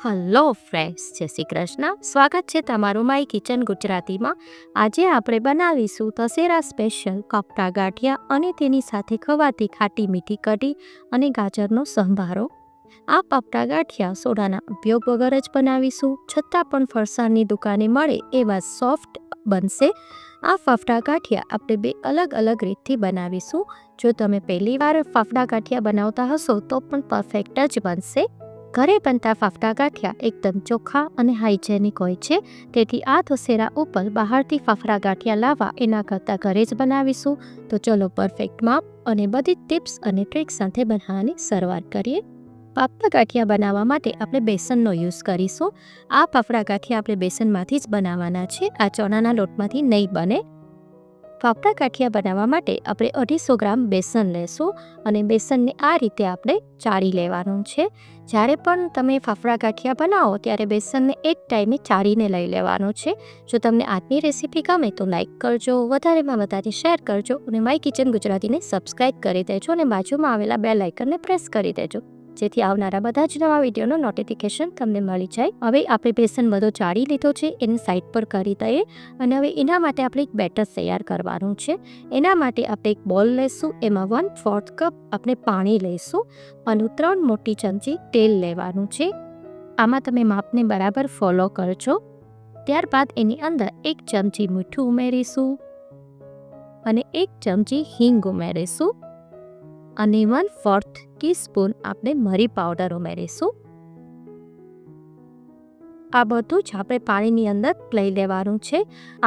Hello friends, જય શ્રી કૃષ્ણ. સ્વાગત છે તમારું માય કિચન ગુજરાતીમાં. આજે આપણે બનાવીશું દશેરા સ્પેશિયલ કપડા ગાંઠિયા અને તેની સાથે ખવાતી ખાટી મીઠી કઢી અને ગાજરનો સંભારો. આ પાપડા ગાંઠિયા સોડાના ઉપયોગ વગર જ બનાવીશું, છતાં પણ ફરસાણની દુકાને મળે એવા સોફ્ટ બનશે. આ ફાફડા ગાંઠિયા આપણે બે અલગ અલગ રીતથી બનાવીશું. જો તમે પહેલી વાર ફાફડા ગાંઠિયા બનાવતા હશો તો પણ પરફેક્ટ જ બનશે. ઘરે બનતા ફાફડા ગાંઠિયા એકદમ ચોખ્ખા અને હાઇજેનિક હોય છે, તેથી આ દશેરા ઉપર બહારથી ફાફડા ગાંઠિયા લાવવા એના કરતાં ઘરે જ બનાવીશું. તો ચલો પરફેક્ટ માપ અને બધી ટિપ્સ અને ટ્રિક્સ સાથે બનાવવાની શરૂઆત કરીએ. ફાફડા ગાંઠિયા બનાવવા માટે આપણે બેસનનો યુઝ કરીશું. આ ફાફડા ગાંઠિયા આપણે બેસનમાંથી જ બનાવવાના છે, આ ચણાના લોટમાંથી નહીં બને. ફાફડા ગાંઠિયા બનાવવા માટે આપણે 250 ગ્રામ બેસન લેશું અને બેસનને આ રીતે આપણે ચાળી લેવાનું છે. જ્યારે પણ તમે ફાફડા ગાંઠિયા બનાવો ત્યારે બેસનને એક ટાઈમે ચાળીને લઈ લેવાનું છે. જો તમને આજની રેસીપી ગમે તો લાઇક કરજો, વધારેમાં વધારે શેર કરજો અને માય કિચન ગુજરાતીને સબસ્ક્રાઈબ કરી દેજો અને બાજુમાં આવેલા બેલ આઇકનને પ્રેસ કરી દેજો, જેથી આવનારા બધા જ નવા વિડીયોનો નોટિફિકેશન તમને મળી જાય. હવે આપણે બેસન બધો ચાળી લીધો છે, એને સાઈડ પર કરી દઈએ અને હવે એના માટે આપણે એક બેટર તૈયાર કરવાનું છે. એના માટે આપણે એક બોલ લઈશું, એમાં 1/4 કપ આપણે પાણી લઈશું અને 3 મોટી ચમચી તેલ લેવાનું છે. આમાં તમે માપને બરાબર ફોલો કરજો. ત્યારબાદ એની અંદર 1 ચમચી મીઠું ઉમેરીશું અને 1 ચમચી હિંગ ઉમેરીશું અને 1/4 ટીસ્પૂન આપણે મરી પાવડર ઉમેરીશું. આ બધું જ આપણે પાણીની અંદર લઈ લેવાનું છે.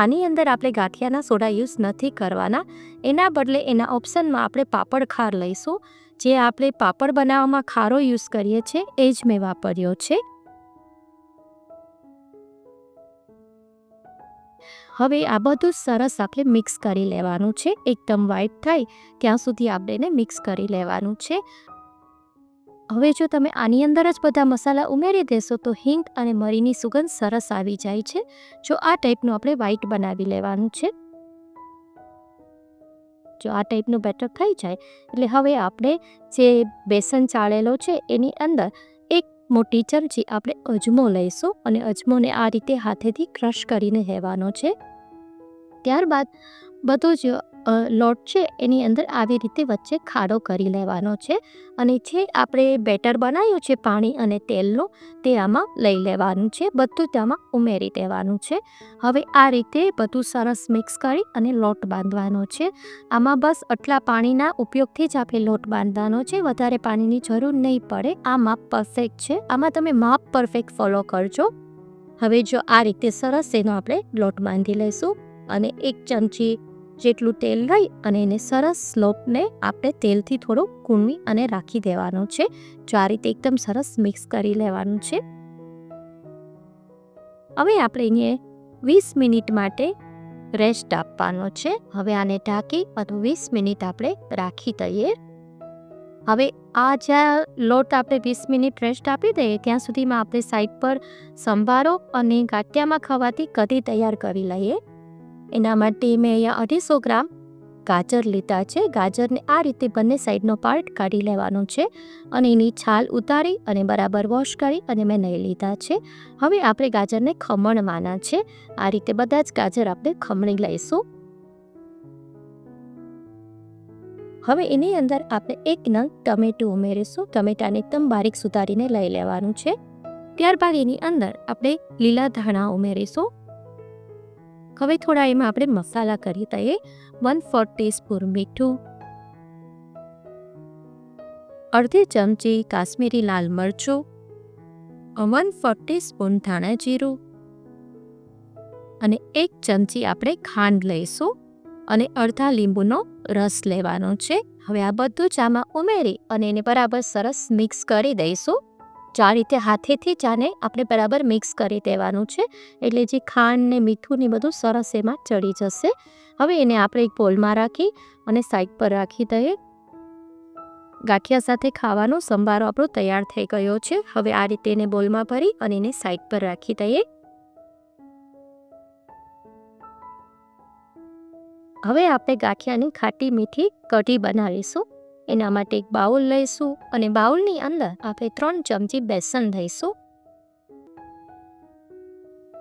આની અંદર આપણે ગાંઠિયાના સોડા યુઝ નથી કરવાના, એના બદલે એના ઓપ્શનમાં આપણે પાપડ ખાર લઈશું. જે આપણે પાપડ બનાવવામાં ખારો યુઝ કરીએ છીએ એ જ મેં વાપર્યો છે. હવે આ બધું સરસ આપણે મિક્સ કરી લેવાનું છે. એકદમ વ્હાઈટ થાય ત્યાં સુધી આપણે એને મિક્સ કરી લેવાનું છે. હવે જો તમે આની અંદર જ બધા મસાલા ઉમેરી દેશો તો હિંગ અને મરીની સુગંધ સરસ આવી જાય છે. જો આ ટાઈપનું આપણે વ્હાઈટ બનાવી લેવાનું છે. જો આ ટાઈપનું બેટર થઈ જાય એટલે હવે આપણે જે બેસન ચાળેલો છે એની અંદર 1 મોટી ચમચી આપણે અજમો લઈશું અને અજમોને આ રીતે હાથેથી ક્રશ કરીને લેવાનો છે. ત્યારબાદ બધો જ લોટ છે એની અંદર આવી રીતે વચ્ચે ખાડો કરી લેવાનો છે અને જે આપણે બેટર બનાવ્યું છે પાણી અને તેલનું તે આમાં લઈ લેવાનું છે. બધું તેમાં ઉમેરી દેવાનું છે. હવે આ રીતે બધું સરસ મિક્સ કરી અને લોટ બાંધવાનો છે. આમાં બસ આટલા પાણીના ઉપયોગથી જ આપણે લોટ બાંધવાનો છે, વધારે પાણીની જરૂર નહીં પડે. આ માપ પરફેક્ટ છે, આમાં તમે માપ પરફેક્ટ ફોલો કરજો. હવે જો આ રીતે સરસ એનો આપણે લોટ બાંધી લઈશું અને 1 ચમચી જેટલું તેલ લઈ અને એને સરસ લોટને આપણે તેલથી થોડો કૂણવી અને રાખી દેવાનો છે. જો આ રીતે એકદમ સરસ મિક્સ કરી લેવાનું છે. હવે આપણે એને 20 મિનિટ માટે રેસ્ટ આપવાનો છે. હવે આને ઢાંકી અને 20 મિનિટ આપણે રાખી દઈએ. હવે આ જ્યાં લોટ આપણે 20 મિનિટ રેસ્ટ આપી દઈએ ત્યાં સુધીમાં આપણે સાઈડ પર સંભારો અને ગાંઠિયામાં ખવાતી કઢી તૈયાર કરી લઈએ. એના માટે મેં અહીંયા 250 ગ્રામ ગાજર લીધા છે. ગાજરને આ રીતે બંને સાઈડનો પાર્ટ કાઢી લેવાનો છે અને એની છાલ ઉતારી અને બરાબર વોશ કરી અને મેં નહીં લીધા છે. હવે આપણે ગાજરને ખમણવાના છે. આ રીતે બધા જ ગાજર આપણે ખમણી લઈશું. હવે એની અંદર આપણે 1 નંગ ટમેટું ઉમેરીશું. ટમેટાને એકદમ બારીક સુધારીને લઈ લેવાનું છે. ત્યારબાદ એની અંદર આપણે લીલા ધાણા ઉમેરીશું. હવે થોડા એમાં આપણે મસાલા કરી દઈએ. 1/4 ટીસ્પૂન મીઠું, અડધી ચમચી કાશ્મીરી લાલ મરચું, 1/4 ટીસ્પૂન ધાણા જીરું અને 1 ચમચી આપણે ખાંડ લઈશું અને અડધા લીંબુનો રસ લેવાનો છે. હવે આ બધું જ આમાં ઉમેરી અને એને બરાબર સરસ મિક્સ કરી દઈશું. આ રીતે હાથેથી જ આને આપણે બરાબર મિક્સ કરી દેવાનું છે, એટલે જે ખાંડ ને મીઠું ને બધું સરસ એમાં ચડી જશે. હવે એને આપણે એક બોલમાં રાખી અને સાઈડ પર રાખી દઈએ. ગાંઠિયા સાથે ખાવાનો સંભારો આપણો તૈયાર થઈ ગયો છે. હવે આ રીતે એને બોલમાં ભરી અને એને સાઈડ પર રાખી દઈએ. હવે આપણે ગાંઠિયાની ખાટી મીઠી કઢી બનાવીશું. એના માટે એક બાઉલ લઈશું અને બાઉલની અંદર આપણે 3 ચમચી બેસન લઈશું.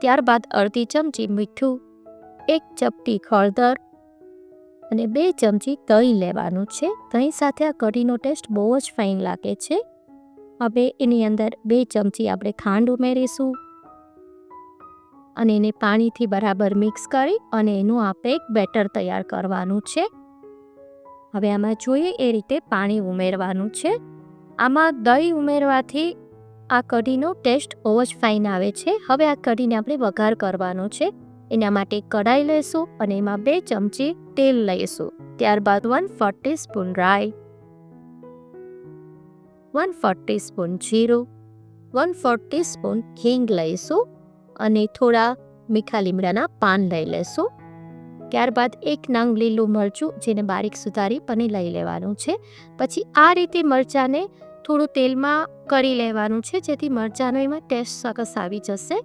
ત્યારબાદ અડધી ચમચી મીઠું, 1 ચપટી હળદર અને 2 ચમચી દહીં લેવાનું છે. દહીં સાથે આ કઢીનો ટેસ્ટ બહુ જ ફાઇન લાગે છે. હવે એની અંદર 2 ચમચી આપણે ખાંડ ઉમેરીશું અને એને પાણીથી બરાબર મિક્સ કરી અને એનું આપણે એક બેટર તૈયાર કરવાનું છે. હવે આમાં જોઈએ એ રીતે પાણી ઉમેરવાનું છે. આમાં દહીં ઉમેરવાથી આ કઢીનો ટેસ્ટ બહુ જ ફાઇન આવે છે. હવે આ કઢીને આપણે વઘાર કરવાનો છે. એના માટે કઢાઈ લઈશું અને એમાં 2 ચમચી તેલ લઈશું. ત્યારબાદ 1/4 ટીસ્પૂન રાઈ, 1/4 ટીસ્પૂન જીરું, 1/4 ટીસ્પૂન હિંગ લઈશું અને થોડા મીઠા લીમડાના પાન લઈ લઈશું. ત્યારબાદ 1 નંગ લીલું મરચું જેને બારીક સુધારી પણ લઈ લેવાનું છે. પછી આ રીતે મરચાંને થોડું તેલમાં કરી લેવાનું છે જેથી મરચાંનો એમાં ટેસ્ટ સરસ આવી જશે.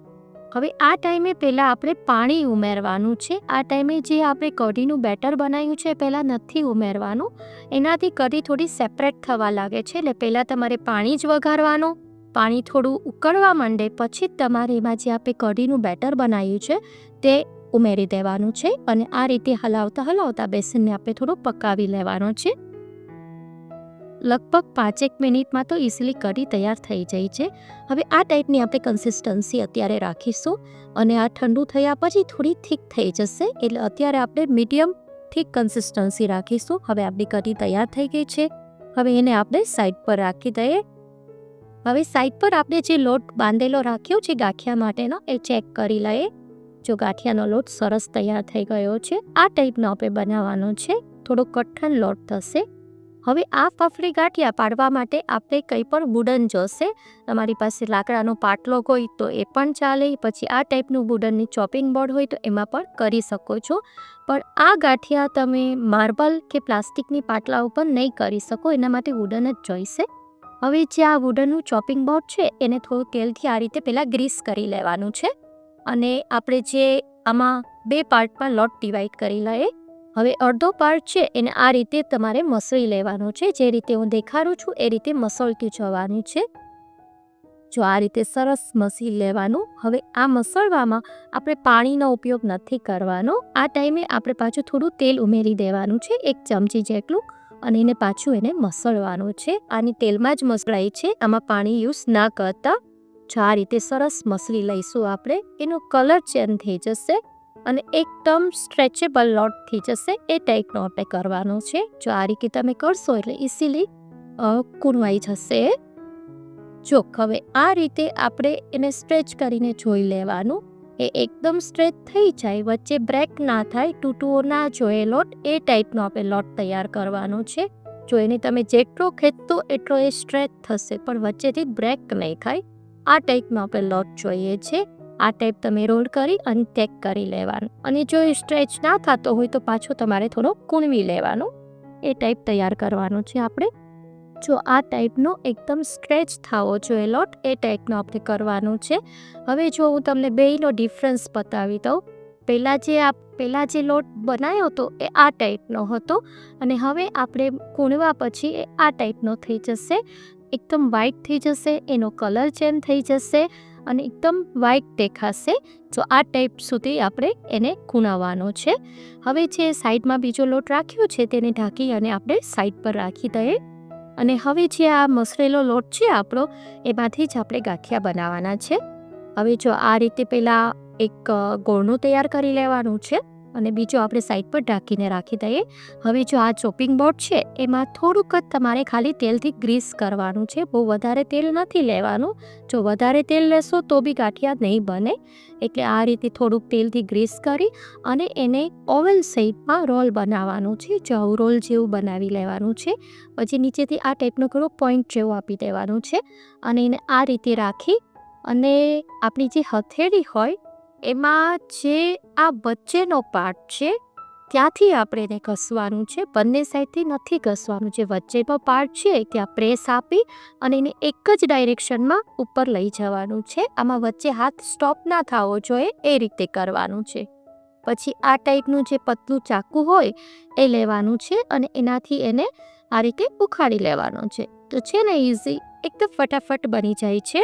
હવે આ ટાઈમે પહેલાં આપણે પાણી ઉમેરવાનું છે. આ ટાઈમે જે આપણે કઢીનું બેટર બનાવ્યું છે પહેલાં નથી ઉમેરવાનું. એનાથી કઢી થોડી સેપરેટ થવા લાગે છે. એટલે પહેલાં તમારે પાણી જ વઘારવાનું. પાણી થોડું ઉકળવા માંડે પછી જ તમારે એમાં જે આપણે કઢીનું બેટર બનાવ્યું છે તે ઉમેરી દેવાનું છે અને આ રીતે હલાવતા બેસનને આપણે થોડું પકાવી લેવાનું છે. લગભગ 5 મિનિટમાં તો ઇઝીલી કઢી તૈયાર થઈ જાય છે. હવે આ ટાઈપની આપણે કન્સિસ્ટન્સી અત્યારે રાખીશું અને આ ઠંડુ થયા પછી થોડી થીક થઈ જશે. એટલે અત્યારે આપણે મીડિયમ થીક કન્સિસ્ટન્સી રાખીશું. હવે આપણી કઢી તૈયાર થઈ ગઈ છે. હવે એને આપણે સાઈડ પર રાખી દઈએ. હવે સાઈડ પર આપણે જે લોટ બાંધેલો રાખ્યો છે ગાંઠિયા માટેનો એ ચેક કરી લઈએ. જો ગાંઠિયાનો લોટ સરસ તૈયાર થઈ ગયો છે. આ ટાઈપનો આપણે બનાવવાનો છે. થોડો કઠણ લોટ થશે. હવે આ ફફડી ગાંઠિયા પાડવા માટે આપણે કંઈ પણ વુડન જોશે. તમારી પાસે લાકડાનો પાટલો હોય તો એ પણ ચાલે. પછી આ ટાઈપનું વુડનની ચોપિંગ બોર્ડ હોય તો એમાં પણ કરી શકો છો. પણ આ ગાંઠિયા તમે માર્બલ કે પ્લાસ્ટિકની પાટલા ઉપર નહીં કરી શકો. એના માટે વુડન જ જોઈશે. હવે જે આ વુડનનું ચોપિંગ બોર્ડ છે એને થોડું તેલથી આ રીતે પહેલાં ગ્રીસ કરી લેવાનું છે અને આપણે જે આમાં 2 પાર્ટમાં લોટ ડિવાઈડ કરી લઈએ. હવે અડધો પાર્ટ છે એને આ રીતે તમારે મસળી લેવાનો છે. જે રીતે હું દેખાડું છું એ રીતે મસળતું જવાનું છે. જો આ રીતે સરસ મસળી લેવાનું. હવે આ મસળવામાં આપણે પાણીનો ઉપયોગ નથી કરવાનો. આ ટાઈમે આપણે પાછું થોડું તેલ ઉમેરી દેવાનું છે 1 ચમચી જેટલું અને એને પાછું એને મસળવાનું છે. આની તેલમાં જ મસળાય છે. આમાં પાણી યુઝ ના કરતા. જો આ રીતે સરસ મસળી લઈશું આપણે. એનો કલર ચેન્જ થઈ જશે અને એકદમ સ્ટ્રેચેબલ લોટ થઈ જશે. એ ટાઈપનો આપણે કરવાનો છે. જો આ રીતે તમે કરશો એટલે ઇઝીલી કૂણવાઈ જશે. જો હવે આ રીતે આપણે એને સ્ટ્રેચ કરીને જોઈ લેવાનું. એ એકદમ સ્ટ્રેચ થઈ જાય, વચ્ચે બ્રેક ના થાય, તૂટવો ના જોઈએ લોટ, એ ટાઈપનો આપણે લોટ તૈયાર કરવાનો છે. જો એને તમે જેટલો ખેંચતો એટલો એ સ્ટ્રેચ થશે પણ વચ્ચેથી બ્રેક નહીં ખાય. આ ટાઈપનો આપણે લોટ જોઈએ છે. આ ટાઈપ તમે રોલ કરી અને ટેક કરી લેવાનું અને જો એ સ્ટ્રેચ ના થતો હોય તો પાછો તમારે થોડો કૂણવી લેવાનો. એ ટાઈપ તૈયાર કરવાનો છે આપણે. જો આ ટાઈપનો એકદમ સ્ટ્રેચ થવો જોઈએ લોટ, એ ટાઈપનો આપણે કરવાનું છે. હવે જો હું તમને બેયનો ડિફરન્સ બતાવી દઉં. પહેલાં જે લોટ બનાવ્યો હતો એ આ ટાઈપનો હતો અને હવે આપણે કૂણવા પછી એ આ ટાઈપનો થઈ જશે. એકદમ વ્હાઈટ થઈ જશે, એનો કલર ચેન્જ થઈ જશે અને એકદમ વ્હાઈટ દેખાશે. જો આ ટાઈપ સુધી આપણે એને કૂણવવાનો છે. હવે જે સાઈડમાં બીજો લોટ રાખ્યો છે તેને ઢાંકી અને આપણે સાઈડ પર રાખી દઈએ અને હવે જે આ મસળેલો લોટ છે આપણો એમાંથી જ આપણે ગાંઠિયા બનાવવાના છે. હવે જો આ રીતે પહેલાં એક ગોળનું તૈયાર કરી લેવાનું છે અને બીજો આપણે સાઈડ પર ઢાંકીને રાખી દઈએ. હવે જો આ ચોપિંગ બોર્ડ છે એમાં થોડુંક જ તમારે ખાલી તેલથી ગ્રીસ કરવાનું છે. બહુ વધારે તેલ નથી લેવાનું. જો વધારે તેલ લેશો તો બી ગાંઠિયા નહીં બને. એટલે આ રીતે થોડુંક તેલથી ગ્રીસ કરી અને એને ઓવલ શેપમાં રોલ બનાવવાનું છે. જવ રોલ જેવું બનાવી લેવાનું છે. પછી નીચેથી આ ટાઈપનો થોડો પોઈન્ટ જેવું આપી દેવાનું છે અને એને આ રીતે રાખી અને આપણી જે હથેળી હોય એમાં જે આ વચ્ચેનો પાર્ટ છે ત્યાંથી આપણે એને ઘસવાનું છે. બંને સાઈડથી નથી ઘસવાનું. જે વચ્ચેનો પાર્ટ છે ત્યાં પ્રેસ આપી અને એને એક જ ડાયરેક્શનમાં ઉપર લઈ જવાનું છે. આમાં વચ્ચે હાથ સ્ટોપ ના થવો જોઈએ એ રીતે કરવાનું છે. પછી આ ટાઈપનું જે પતલું ચાકુ હોય એ લેવાનું છે અને એનાથી એને આ રીતે ઉખાડી લેવાનું છે. તો છે ને ઇઝી, એકદમ ફટાફટ બની જાય છે.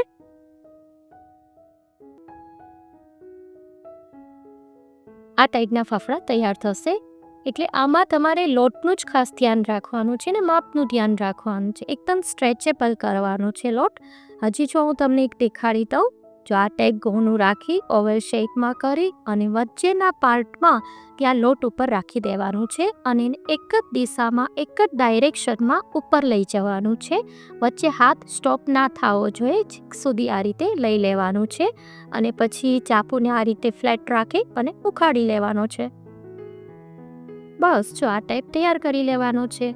આ ટાઈપના ફાફડા તૈયાર થશે. એટલે આમાં તમારે લોટનું જ ખાસ ધ્યાન રાખવાનું છે ને માપનું ધ્યાન રાખવાનું છે. એકદમ સ્ટ્રેચેબલ કરવાનો છે લોટ. હજી જો હું તમને એક દેખાડી દઉં. જો આ ટાઈપ ગોળનું રાખી ઓવલ શેપમાં કરી અને વચ્ચેના પાર્ટમાં ત્યાં લોટ ઉપર રાખી દેવાનું છે અને એને એક જ દિશામાં એક જ ડાયરેક્શનમાં ઉપર લઈ જવાનું છે. વચ્ચે હાથ સ્ટોપ ના થવો જોઈએ. સુધી આ રીતે લઈ લેવાનું છે અને પછી ચાકુને આ રીતે ફ્લેટ રાખી અને ઉખાડી લેવાનો છે. બસ જો આ ટાઈપ તૈયાર કરી લેવાનો છે.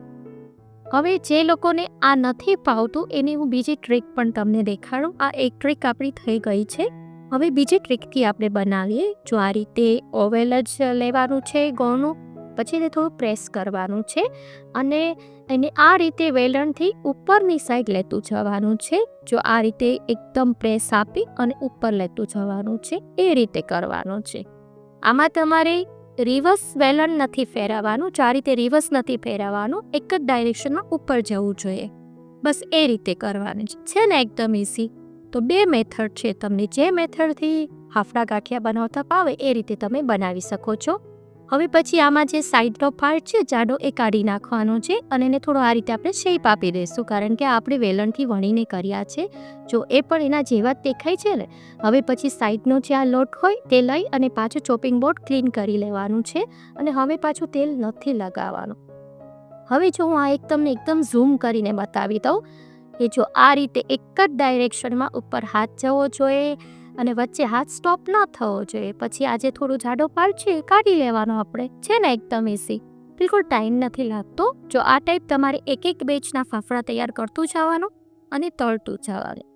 હવે જે લોકોને આ નથી ભાવતું એની હું બીજી ટ્રીક પણ તમને દેખાડું. આ એક ટ્રીક આપણી થઈ ગઈ છે. હવે બીજી ટ્રીકથી આપણે બનાવીએ. જો આ રીતે ઓવેલ જ લેવાનું છે ગોળનું, પછી એને થોડું પ્રેસ કરવાનું છે અને એને આ રીતે વેલણથી ઉપરની સાઈડ લેતું જવાનું છે. જો આ રીતે એકદમ પ્રેસ આપી અને ઉપર લેતું જવાનું છે એ રીતે કરવાનું છે. આમાં તમારે રિવર્સ વેલણ નથી ફેરવવાનું. જો આ રીતે રિવર્સ નથી ફેરવવાનું, એક જ ડાયરેક્શનમાં ઉપર જવું જોઈએ. બસ એ રીતે કરવાની છે ને એકદમ ઇઝી. તો બે મેથડ છે. તમને જે મેથડથી ફાફડા ગાંઠિયા બનાવતા ફાવે એ રીતે તમે બનાવી શકો છો. હવે પછી આમાં જે સાઈડનો પાર્ટ છે જાડો એ કાઢી નાખવાનો છે અને એને થોડો આ રીતે આપણે શેપ આપી દઈશું, કારણ કે આપણે વેલણથી વણીને કર્યા છે. જો એ પણ એના જેવા જ દેખાય છે ને. હવે પછી સાઈડનો જે આ લોટ હોય તે લઈ અને પાછું ચોપિંગ બોર્ડ ક્લીન કરી લેવાનું છે અને હવે પાછું તેલ નથી લગાવવાનું. હવે જો હું આ તમને એકદમ ઝૂમ કરીને બતાવી દઉં કે જો આ રીતે એક જ ડાયરેક્શનમાં ઉપર હાથ જવો જોઈએ અને વચ્ચે હાથ સ્ટોપ ન થવો જોઈએ. પછી આજે થોડું જાડો પાર્ટ છે કાઢી લેવાનો આપણે, છે ને એકદમ ઇઝી. બિલકુલ ટાઈમ નથી લાગતો. જો આ ટાઈપ તમારે એક એક બેચના ફાફડા તૈયાર કરતું જવાનું અને તળતું જવાનું.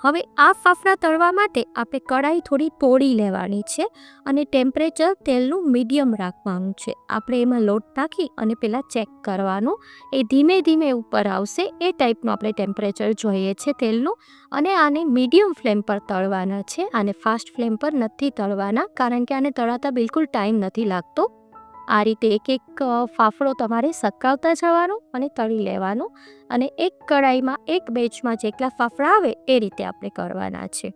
હવે આ ફાફડા તળવા માટે આપણે કઢાઈ થોડી પોળી લેવાની છે અને ટેમ્પરેચર તેલનું મીડિયમ રાખવાનું છે. આપણે એમાં લોટ નાખી અને પહેલાં ચેક કરવાનું. એ ધીમે ધીમે ઉપર આવશે એ ટાઈપનું આપણે ટેમ્પરેચર જોઈએ છે તેલનું. અને આને મીડિયમ ફ્લેમ પર તળવાના છે. આને ફાસ્ટ ફ્લેમ પર નથી તળવાના, કારણ કે આને તળાતા બિલકુલ ટાઈમ નથી લાગતો. આ રીતે એક એક ફાફડો તમારે સકાવતા જવાનું અને તળી લેવાનું અને એક કઢાઈમાં એક બેચમાં જેટલા ફાફડા આવે એ રીતે આપણે કરવાના છે.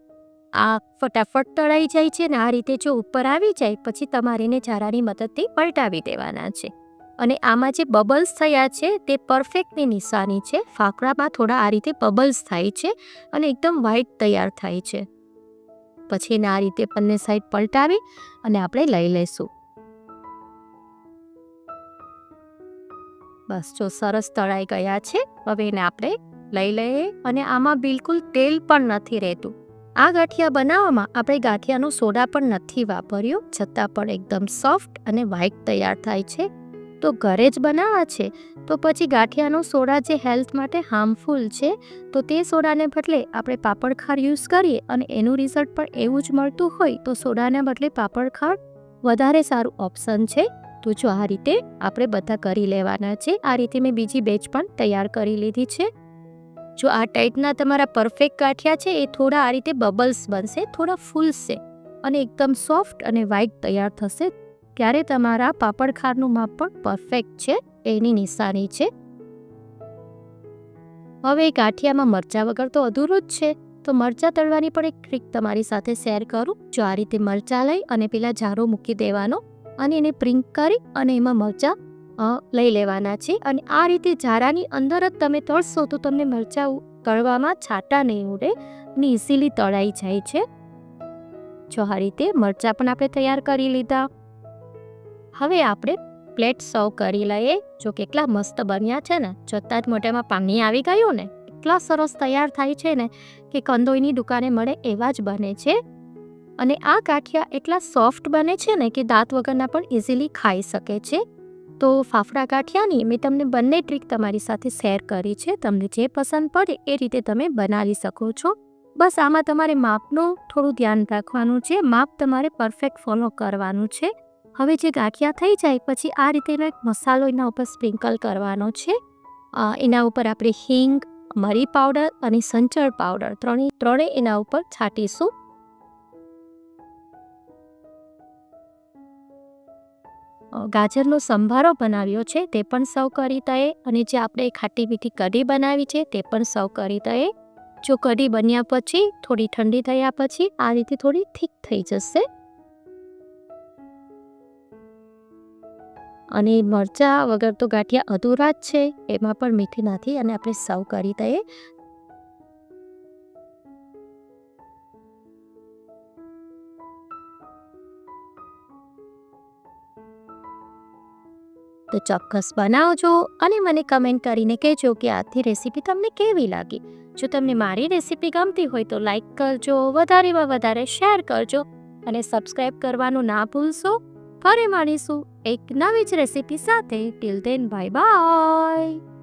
આ ફટાફટ તળાઈ જાય છે ને આ રીતે જો ઉપર આવી જાય પછી તમારે એને જારાની મદદથી પલટાવી દેવાના છે. અને આમાં જે બબલ્સ થયા છે તે પરફેક્ટની નિશાની છે. ફાફડામાં થોડા આ રીતે બબલ્સ થાય છે અને એકદમ વ્હાઈટ તૈયાર થાય છે. પછી એને આ રીતે બંને સાઈડ પલટાવી અને આપણે લઈ લઈશું. બસ જો સરસ તળાઈ ગયા છે. હવે એને આપણે લઈ લઈએ અને આમાં બિલકુલ તેલ પણ નથી રહેતું. આ ગાંઠિયા બનાવવામાં આપણે ગાંઠિયાનો સોડા પણ નથી વાપર્યો, છતાં પણ એકદમ સોફ્ટ અને વ્હાઈટ તૈયાર થાય છે. તો ઘરે જ બનાવવા છે તો પછી ગાંઠિયાનો સોડા જે હેલ્થ માટે હાર્મફુલ છે તો તે સોડાને બદલે આપણે પાપડ ખાર યુઝ કરીએ અને એનું રિઝલ્ટ પણ એવું જ મળતું હોય તો સોડાને બદલે પાપડ ખાર વધારે સારું ઓપ્શન છે. તો જો આ રીતે આપણે બધા કરી લેવાના છે. આ રીતે મેં બીજી બેચ પણ તૈયાર કરી લીધી છે. જો આ ટાઈપના તમારા પરફેક્ટ ગાંઠિયા છે એ થોડા આ રીતે બબલ્સ બનશે, થોડા ફૂલશે અને એકદમ સોફ્ટ અને વ્હાઈટ તૈયાર થશે. ત્યારે તમારા પાપડ ખારનું માપ પણ પરફેક્ટ છે એની નિશાની છે. હવે ગાંઠિયામાં મરચાં વગર તો અધૂરું જ છે. તો મરચાં તળવાની પણ એક ટ્રીક તમારી સાથે શેર કરું. જો આ રીતે મરચાં લઈ અને પેલા જારો મૂકી દેવાનો અને એને પ્રિંક કરી અને એમાં મરચાં લઈ લેવાના છે. અને આ રીતે જારાની અંદર જ તમે તળશો તો તમને મરચાં તળવામાં છાંટા નહીં ઉડે અને ઇઝીલી તળાઈ જાય છે. જો આ રીતે મરચાં પણ આપણે તૈયાર કરી લીધા. હવે આપણે પ્લેટ સર્વ કરી લઈએ. જો કેટલા મસ્ત બન્યા છે ને, જોતાં જ મોઢામાં પાણી આવી ગયું ને. એટલા સરસ તૈયાર થાય છે ને કે કંદોઈની દુકાને મળે એવા જ બને છે. અને આ ગાંઠિયા એટલા સોફ્ટ બને છે ને કે દાંત વગરના પણ ઇઝીલી ખાઈ શકે છે. તો ફાફડા ગાંઠિયાની મેં તમને બંને ટ્રીક તમારી સાથે શેર કરી છે. તમને જે પસંદ પડે એ રીતે તમે બનાવી શકો છો. બસ આમાં તમારે માપનું થોડું ધ્યાન રાખવાનું છે. માપ તમારે પરફેક્ટ ફોલો કરવાનું છે. હવે જે ગાંઠિયા થઈ જાય પછી આ રીતેનો એક મસાલો એના ઉપર સ્પ્રિંકલ કરવાનો છે. એના ઉપર આપણે હિંગ, મરી પાવડર અને સંચળ પાવડર ત્રણે એના ઉપર છાંટીશું. ગાજરનો સંભારો બનાવ્યો છે તે પણ સર્વ કરી દઈએ અને જે આપણે ખાટી મીઠી કઢી બનાવી છે તે પણ સર્વ કરી દઈએ. જો કઢી બન્યા પછી થોડી ઠંડી થયા પછી આ રીતે થોડી થીક થઈ જશે. અને મરચાં વગર તો ગાંઠિયા અધૂરા જ છે. એમાં પણ મીઠી નાખી અને આપણે સર્વ કરી દઈએ. તો ચોક્કસ બનાવજો અને મને કમેન્ટ કરીને કહેજો કે આજની રેસીપી તમને કેવી લાગી. જો તમને મારી રેસીપી ગમતી હોય તો લાઈક કરજો, વધારેમાં વધારે શેર કરજો અને સબસ્ક્રાઈબ કરવાનું ના ભૂલશો. ફરી મળીશું એક નવી જ રેસીપી સાથે. Till then bye bye.